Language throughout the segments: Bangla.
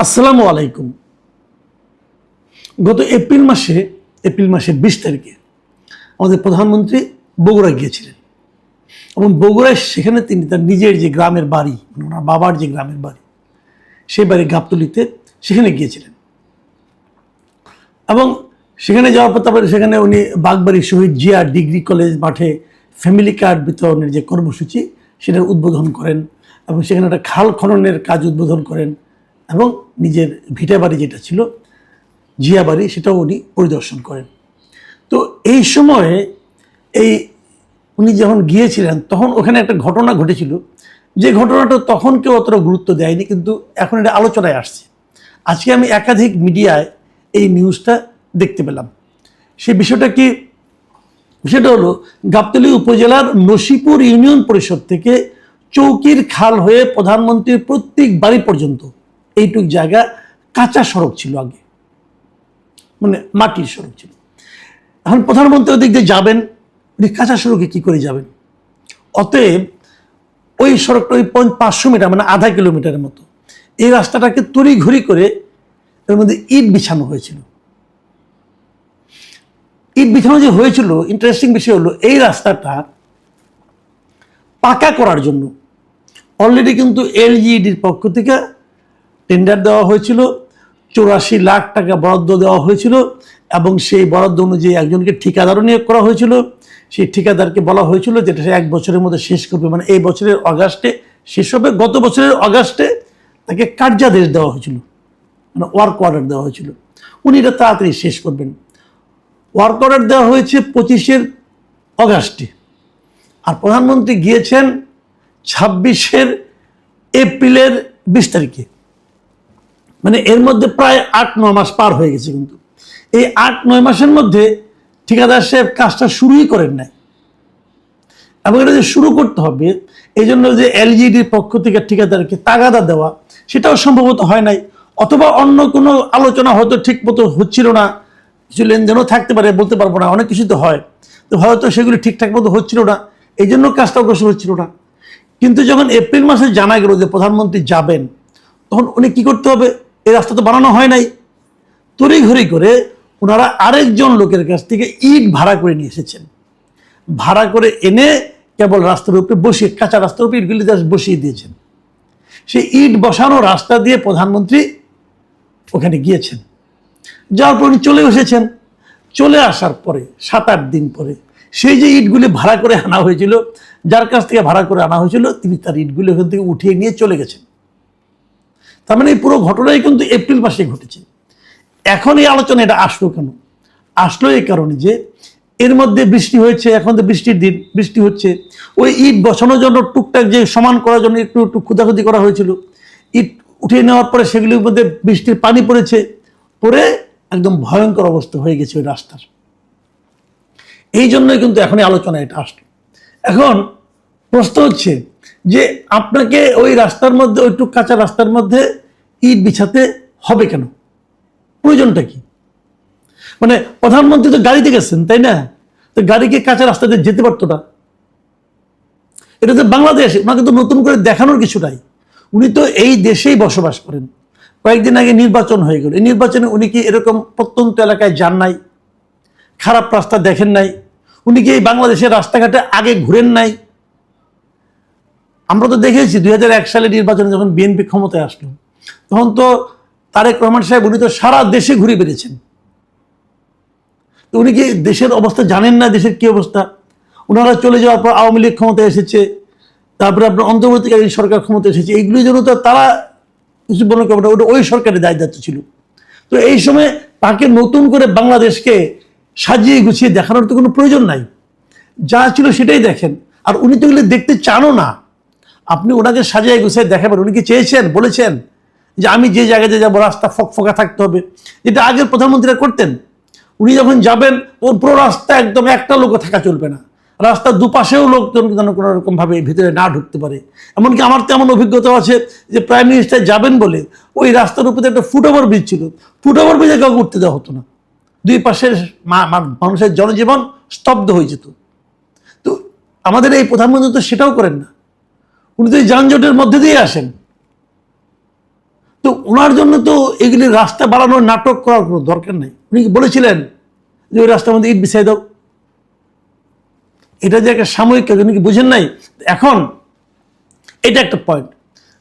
আসসালামু আলাইকুম। গত এপ্রিল মাসে 20 তারিখে আমাদের প্রধানমন্ত্রী বগুড়া গিয়েছিলেন এবং বগুড়ায় সেখানে তিনি তার নিজের যে গ্রামের বাড়ি, ওনার বাবার যে গ্রামের বাড়ি, সেই বাড়ি গাবতলীতে সেখানে গিয়েছিলেন এবং সেখানে যাওয়ার পর তারপরে সেখানে উনি বাগবাড়ি শহীদ জিয়া ডিগ্রি কলেজ মাঠে ফ্যামিলি কার্ড বিতরণের যে কর্মসূচি সেটার উদ্বোধন করেন এবং সেখানে একটা খাল খননের কাজ উদ্বোধন করেন এবং নিজের ভিটা বাড়ি যেটা ছিল জিয়া বাড়ি সেটাও উনি পরিদর্শন করেন। তো এই সময়ে উনি যখন গিয়েছিলেন তখন ওখানে একটা ঘটনা ঘটেছিল, যে ঘটনাটা তখন কেউ অতটা গুরুত্ব দেয়নি, কিন্তু এখন এটা আলোচনায় আসছে। আজকে আমি একাধিক মিডিয়ায় এই নিউজটা দেখতে পেলাম। সেই বিষয়টা কি, সেটা হলো গাবতলী উপজেলার নসিপুর ইউনিয়ন পরিষদ থেকে চৌকির খাল হয়ে প্রধানমন্ত্রীর প্রত্যেক বাড়ি পর্যন্ত এইটুক জায়গা কাঁচা সড়ক ছিল, আগে মানে মাটির সড়ক ছিল। এখন প্রধানমন্ত্রী ওদিক দিয়ে যাবেন, উনি কাঁচা সড়কে কি করে যাবেন? অতএব ওই সড়কটা ওই 500 মিটার মানে আধা কিলোমিটারের মতো এই রাস্তাটাকে তড়িঘড়ি করে এর মধ্যে ইট বিছানো হয়েছিল। ইট বিছানো যে হয়েছিল, ইন্টারেস্টিং বিষয় হলো এই রাস্তাটা পাকা করার জন্য অলরেডি কিন্তু এলজিইডির পক্ষ থেকে টেন্ডার দেওয়া হয়েছিল, 84 লাখ টাকা বরাদ্দ দেওয়া হয়েছিল এবং সেই বরাদ্দ অনুযায়ী একজনকে ঠিকাদারও নিয়োগ করা হয়েছিল। সেই ঠিকাদারকে বলা হয়েছিল যেটা সে 1 বছরের মধ্যে শেষ করবে, মানে এই বছরের অগাস্টে শেষ হবে। গত বছরের অগাস্টে তাকে কার্যাদেশ দেওয়া হয়েছিল, মানে ওয়ার্ক অর্ডার দেওয়া হয়েছিল, উনি এটা তাড়াতাড়ি শেষ করবেন। ওয়ার্ক অর্ডার দেওয়া হয়েছে 25 অগাস্টে, আর প্রধানমন্ত্রী গিয়েছেন 26 এপ্রিলের 20 তারিখে, মানে এর মধ্যে প্রায় 8-9 মাস পার হয়ে গেছে। কিন্তু এই 8-9 মাসের মধ্যে ঠিকাদার সাহেব কাজটা শুরুই করেন নাই এবং এটা যে শুরু করতে হবে এই জন্য যে এলজিইডির পক্ষ থেকে ঠিকাদারকে তাগাদা দেওয়া সেটাও সম্ভবত হয় নাই, অথবা অন্য কোনো আলোচনা হয়তো ঠিক মতো হচ্ছিল না, কিছু লেনদেনও থাকতে পারে, বলতে পারবো না, অনেক কিছু তো হয়, তো হয়তো সেগুলি ঠিকঠাক মতো হচ্ছিল না, এই জন্য কাজটা অগ্রসর হচ্ছিল না। কিন্তু যখন এপ্রিল মাসে জানা গেল যে প্রধানমন্ত্রী যাবেন, তখন উনি কি করতে হবে, এই রাস্তা তো বানানো হয় নাই, তড়িঘড়ি করে ওনারা আরেকজন লোকের কাছ থেকে ইট ভাড়া করে নিয়ে এসেছেন। ভাড়া করে এনে কেবল রাস্তার উপরে বসিয়ে, কাঁচা রাস্তার উপরে ইটগুলি বসিয়ে দিয়েছেন। সেই ইট বসানো রাস্তা দিয়ে প্রধানমন্ত্রী ওখানে গিয়েছেন, যাওয়ার পর উনি চলে এসেছেন। চলে আসার পরে 7-8 দিন পরে সেই যে ইটগুলি ভাড়া করে আনা হয়েছিল, যার কাছ থেকে ভাড়া করে আনা হয়েছিল, তিনি তার ইটগুলি ওখান থেকে উঠিয়ে নিয়ে চলে গেছেন। তার মানে এই পুরো ঘটনাই কিন্তু এপ্রিল মাসে ঘটেছে। এখন এই আলোচনা এটা আসলো কেন? আসলো এই কারণে যে এর মধ্যে বৃষ্টি হয়েছে, এখন তো বৃষ্টির দিন, বৃষ্টি হচ্ছে, ওই ইট বসানোর জন্য টুকটাক যে সমান করার জন্য একটু একটু খুদাখুদি করা হয়েছিল, ইট উঠিয়ে নেওয়ার পরে সেগুলির মধ্যে বৃষ্টির পানি পড়েছে, পরে একদম ভয়ঙ্কর অবস্থা হয়ে গেছে ওই রাস্তার। এই জন্যই কিন্তু এখন আলোচনা এটা আসলো। এখন প্রশ্ন হচ্ছে যে আপনাকে ওই রাস্তার মধ্যে, ওইটুক কাঁচা রাস্তার মধ্যে ইট বিছাতে হবে কেন? প্রয়োজনটা কি? মানে প্রধানমন্ত্রী তো গাড়িতে গেছেন, তাই না? তো গাড়িকে কাঁচা রাস্তা দিয়ে যেতে পারতো না? এটা তো বাংলাদেশ, ওনাকে তো নতুন করে দেখানোর কিছু নাই। উনি তো এই দেশেই বসবাস করেন। কয়েকদিন আগে নির্বাচন হয়ে গেল, এই নির্বাচনে উনি কি এরকম প্রত্যন্ত এলাকায় যান নাই? খারাপ রাস্তা দেখেন নাই? উনি কি এই বাংলাদেশের রাস্তাঘাটে আগে ঘুরেন নাই? আমরা তো দেখেছি 2001 সালে নির্বাচনে যখন বিএনপি ক্ষমতায় আসলো, তখন তো তারেক রহমান সাহেব উনি তো সারা দেশে ঘুরে বেড়েছেন। তো উনি কি দেশের অবস্থা জানেন না? দেশের কি অবস্থা? ওনারা চলে যাওয়ার পর আওয়ামী লীগ ক্ষমতায় এসেছে, তারপরে আপনার অন্তর্বর্তীকালীন সরকার ক্ষমতায় এসেছে, এইগুলির জন্য তো তারা কিছু মনে করবে না, ওটা ওই সরকারের দায়িত্ব ছিল। তো এই সময় তাকে নতুন করে বাংলাদেশকে সাজিয়ে গুছিয়ে দেখানোর তো কোনো প্রয়োজন নাই, যা ছিল সেটাই দেখেন। আর উনি তো এগুলো দেখতে চানও না। আপনি ওনাকে সাজিয়ে গুছিয়ে দেখাবেন, উনি কি চেয়েছেন, বলেছেন যে আমি যে জায়গাতে যাবো রাস্তা ফকফকা থাকতে হবে, যেটা আগের প্রধানমন্ত্রীরা করতেন? উনি যখন যাবেন ওর পুরো রাস্তা একদম একটা লোকও থাকা চলবে না, রাস্তার দুপাশেও লোকজন যেন কোনো রকম ভাবে ভিতরে না ঢুকতে পারে। এমনকি আমার তেমন অভিজ্ঞতা আছে যে প্রাইম মিনিস্টার যাবেন বলে ওই রাস্তার উপরে একটা ফুটওভার ব্রিজ ছিল, ফুটওভার ব্রিজে কাউকে উঠতে দেওয়া হতো না, দুই পাশের মানুষের জনজীবন স্তব্ধ হয়ে যেত। তো আমাদের এই প্রধানমন্ত্রী তো সেটাও করেন না, উনি তো এই যানজটের মধ্যে দিয়ে আসেন। তো ওনার জন্য তো এগুলি রাস্তা বাড়ানোর নাটক করার কোনো দরকার নেই। উনি কি বলেছিলেন যে ওই রাস্তার মধ্যে ইট বিছাই দাও? এটা যে একটা সাময়িক কাজ, উনি কি বুঝেন নাই? এখন এটা একটা পয়েন্ট।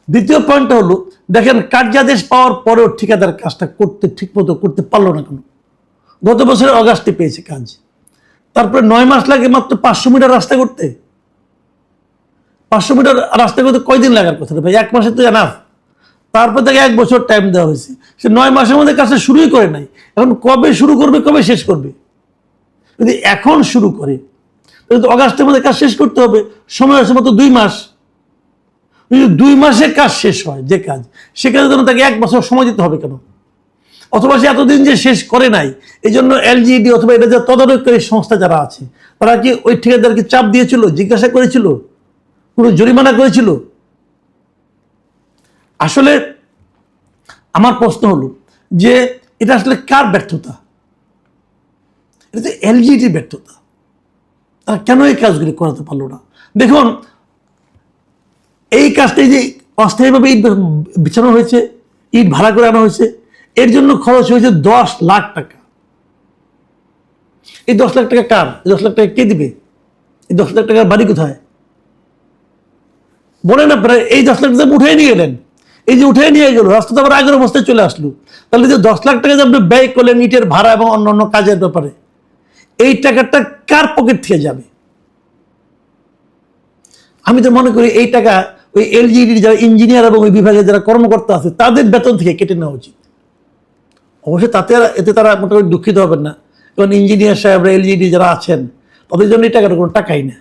দ্বিতীয় পয়েন্টটা হলো, দেখেন কার্যাদেশ পাওয়ার পরেও ঠিকাদার কাজটা করতে ঠিকমতো করতে পারলো না কেন? গত বছরের অগাস্টে পেয়েছে কাজ, তারপরে 9 মাস লাগে মাত্র 500 মিটার রাস্তা করতে। 500 মিটার রাস্তা করতে কয়দিন লাগার কথা ভাই? 1 মাসে তো এনাফ। তারপর তাকে 1 বছর টাইম দেওয়া হয়েছে, সে 9 মাসের মধ্যে কাজটা শুরুই করে নাই। এখন কবে শুরু করবে, কবে শেষ করবে? যদি এখন শুরু করে তাহলে তো অগাস্টের মধ্যে কাজ শেষ করতে হবে, সময় আছে মাত্র 2 মাস। যদি 2 মাসে কাজ শেষ হয় যে কাজ, সে কাজের জন্য তাকে 1 বছর সময় দিতে হবে কেন? অথবা সে এতদিন যে শেষ করে নাই, এই জন্য এলজিইডি অথবা এটা যে তদারককারী সংস্থা যারা আছে, তারা কি ওই ঠিকাদারকে চাপ দিয়েছিল, জিজ্ঞাসা করেছিল, কোনো জরিমানা করেছিল? আসলে আমার প্রশ্ন হলো যে এটা আসলে কার ব্যর্থতা? এটা তো এলজিইডির ব্যর্থতা। তারা কেন এই কাজগুলি করাতে পারলো না? দেখুন, এই কাজটাই যে অস্থায়ীভাবে ইট বিছানো হয়েছে, ইট ভাড়া করে আনা হয়েছে, এর জন্য খরচ হয়েছে 10 লাখ টাকা। এই 10 লাখ টাকা কার? 10 লাখ টাকা কে দিবে? এই 10 লাখ টাকার বাড়ি কোথায় বলেন আপনারা? এই 10 লাখ টাকা উঠে নিয়ে গেলেন, এই যে উঠে নিয়ে গেল, রাস্তা তো আবার আগের অবস্থায় চলে আসলো। তাহলে যে 10 লাখ টাকা যে আপনি ব্যয় করলেন ইটের ভাড়া এবং অন্যান্য কাজের ব্যাপারে, এই টাকাটা কার পকেট থেকে যাবে? আমি তো মনে করি এই টাকা ওই এলজিইডির যারা ইঞ্জিনিয়ার এবং ওই বিভাগের যারা কর্মকর্তা আছে তাদের বেতন থেকে কেটে নেওয়া উচিত। অবশ্যই এতে তারা মোটামুটি দুঃখিত হবেন না, কারণ ইঞ্জিনিয়ার সাহেবরা এলজিইডি যারা আছেন তাদের জন্য এই টাকাটা কোনো টাকাই না।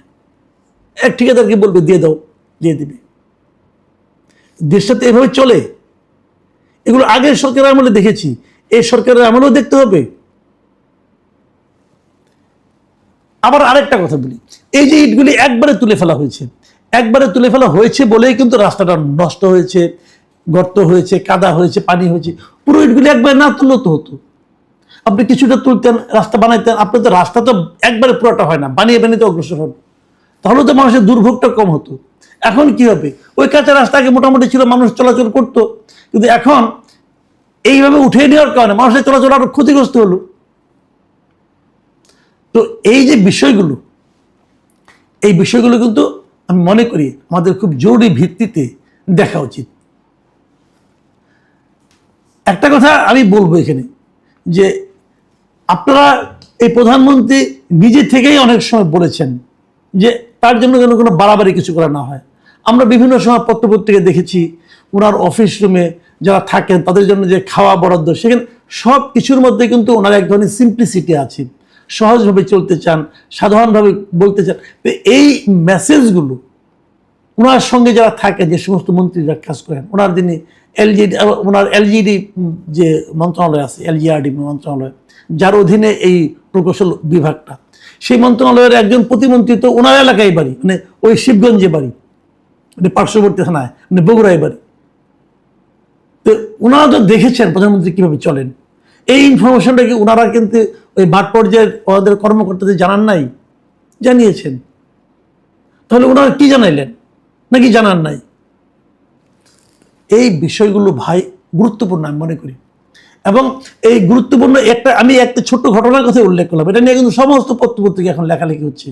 এক ঠিকাদারকে বলবে দিয়ে দাও, দিয়ে দিবে। দেশটা তো এভাবে চলে। এগুলো আগের সরকারের আমলে দেখেছি, এই সরকারের আমলেও দেখতে হবে। আবার আরেকটা কথা বলি, এই যে ইটগুলি একবারে তুলে ফেলা হয়েছে, একবারে তুলে ফেলা হয়েছে বলেই কিন্তু রাস্তাটা নষ্ট হয়েছে, গর্ত হয়েছে, কাদা হয়েছে, পানি হয়েছে। পুরো ইটগুলি একবারে না তুললেও তো হতো। আপনি কিছুটা তুলতেন, রাস্তা বানাইতেন। আপনি তো রাস্তা তো একবারে পুরোটা হয় না, বানিয়ে বানিয়ে অগ্রসর হন, তাহলে তো মানুষের দুর্ভোগটা কম হতো। এখন কি হবে? ওই কাঁচা রাস্তা আগে মোটামুটি ছিল, মানুষ চলাচল করতো, কিন্তু এখন এইভাবে উঠিয়ে নেওয়ার কারণে মানুষের চলাচল আরো ক্ষতিগ্রস্ত হলো। তো এই যে বিষয়গুলো, এই বিষয়গুলো কিন্তু আমি মনে করি আমাদের খুব জরুরি ভিত্তিতে দেখা উচিত। একটা কথা আমি বলবো এখানে, যে আপনারা এই প্রধানমন্ত্রী নিজে থেকেই অনেক সময় বলেছেন যে তার জন্য যেন কোনো বাড়াবাড়ি কিছু করা না হয়। আমরা বিভিন্ন সময় পত্রপত্রিকায় দেখেছি ওনার অফিস রুমে যারা থাকেন তাদের জন্য যে খাওয়া বরাদ্দ, সেখানে সব কিছুর মধ্যে কিন্তু ওনার এক ধরনের সিম্পলিসিটি আছে, সহজভাবে চলতে চান, সাধারণভাবে বলতে চান। তো এই মেসেজগুলো ওনার সঙ্গে যারা থাকেন, যে সমস্ত মন্ত্রীরা কাজ করেন, ওনার যিনি এলজিডি যে মন্ত্রণালয় আছে, এলজিআরডি মন্ত্রণালয়, যার অধীনে এই প্রকৌশল বিভাগটা, সেই মন্ত্রণালয়ের একজন প্রতিমন্ত্রী তো ওনার এলাকায় বাড়ি, মানে ওই শিবগঞ্জে বাড়ি, মানে পার্শ্ববর্তী থানায়, মানে বগুড়ায় বাড়ি। তো ওনারা তো দেখেছেন প্রধানমন্ত্রী কিভাবে চলেন। এই ইনফরমেশনটা কি ওনারা কিন্তু ওই মাঠ পর্যায়ের ওদের কর্মকর্তাদের জানান নাই? জানিয়েছেন। তাহলে ওনারা কি জানাইলেন, নাকি জানান নাই? এই বিষয়গুলো ভাই গুরুত্বপূর্ণ আমি মনে করি। এবং এই গুরুত্বপূর্ণ আমি একটা ছোট্ট ঘটনার কথা উল্লেখ করলাম, এটা নিয়ে কিন্তু সমস্ত পত্রপত্রিকা এখন লেখালেখি হচ্ছে।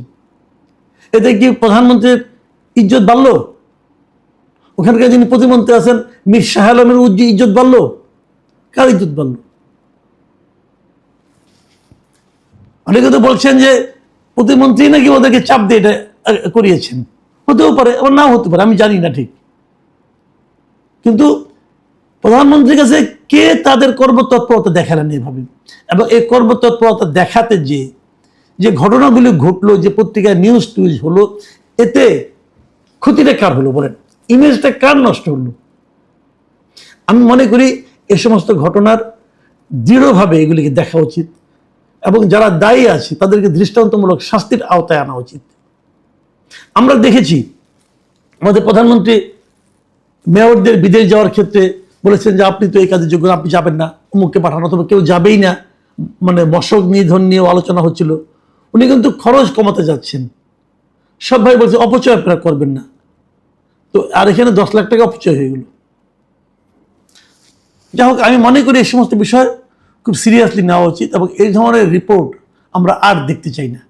এতে কি প্রধানমন্ত্রীর ইজ্জত বাড়লো? ওখানকার যিনি প্রতিমন্ত্রী আছেন মীর শাহ আলমের ইজ্জত বাড়লো? কার ইজ্জত বাড়লো? অনেকে তো বলছেন যে প্রতিমন্ত্রী নাকি ওদেরকে চাপ দিয়ে এটা করিয়েছেন। হতেও পারে, আবার নাও হতে পারে, আমি জানি না ঠিক। কিন্তু প্রধানমন্ত্রীর কাছে কে তাদের কর্মতৎপরতা দেখালেন এভাবে? এবং এই কর্মতৎপরতা দেখাতে যে ঘটনাগুলি ঘটলো, যে পত্রিকায় নিউজ টুইজ হলো, এতে ক্ষতিটা কার হলো বলেন? ইমেজটা কার নষ্ট হলো? আমি মনে করি এ সমস্ত ঘটনার দৃঢ়ভাবে এগুলিকে দেখা উচিত এবং যারা দায়ী আছে তাদেরকে দৃষ্টান্তমূলক শাস্তির আওতায় আনা উচিত। আমরা দেখেছি আমাদের প্রধানমন্ত্রী মেয়রদের বিদেশ যাওয়ার ক্ষেত্রে বলেছেন যে আপনি তো এই কাজের যোগ্য, আপনি যাবেন না, অমুককে পাঠানো, তবে কেউ যাবেই না, মানে মশক নিধন নিয়েও আলোচনা হচ্ছিল। উনি কিন্তু খরচ কমাতে যাচ্ছেন। সব ভাই বলছে অপচয় আপনারা করবেন না। তো আর এখানে 10 লাখ টাকা অপচয় হয়ে গেল। যাই হোক, আমি মনে করি এই সমস্ত বিষয় খুব সিরিয়াসলি নেওয়া উচিত এবং এই ধরনের রিপোর্ট আমরা আর দেখতে চাই না।